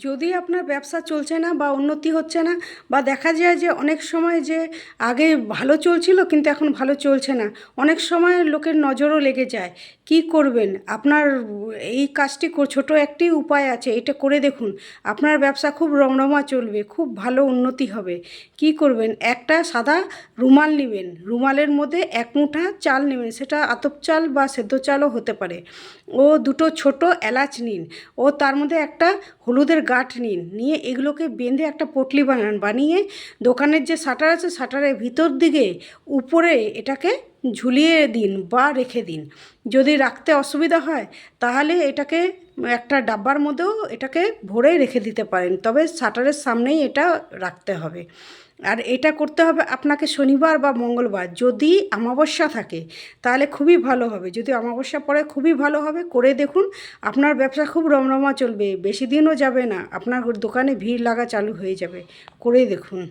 যদি আপনার ব্যবসা চলছে না বা উন্নতি হচ্ছে না, বা দেখা যায় যে অনেক সময় যে আগে ভালো চলছিল কিন্তু এখন ভালো চলছে না, অনেক সময় লোকের নজরও লেগে যায়। কি করবেন? আপনার এই কাজটি ছোট একটি উপায় আছে, এটা করে দেখুন। আপনার ব্যবসা খুব রমরমা চলবে, খুব ভালো উন্নতি হবে। কি করবেন? একটা সাদা রুমাল নেবেন, রুমালের মধ্যে এক মুঠা চাল নেবেন, সেটা আতপ চাল বা সেদ্ধ চালও হতে পারে। ও দুটো ছোট এলাচ নিন, ও তার মধ্যে একটা হলুদের গাঁঠ নিন, নিয়ে এগুলোকে বেঁধে একটা পটলি বানান, বানিয়ে দোকানের যে শাটার আছে শাটারের ভিতর দিকে উপরে এটাকে ঝুলিয়ে দিন বা রেখে দিন। যদি রাখতে অসুবিধা হয় তাহলে এটাকে একটা ডাব্বার মধ্যেও এটাকে ভরে রেখে দিতে পারেন, তবে শাটারের সামনেই এটা রাখতে হবে। আর এটা করতে হবে আপনাকে শনিবার বা মঙ্গলবার। যদি অমাবস্যা থাকে তাহলে খুবই ভালো হবে, যদি অমাবস্যা পড়ে খুবই ভালো হবে। করে দেখুন, আপনার ব্যবসা খুব রমরমা চলবে, বেশি দিনও যাবে না, আপনার দোকানে ভিড় লাগা চালু হয়ে যাবে। করে দেখুন।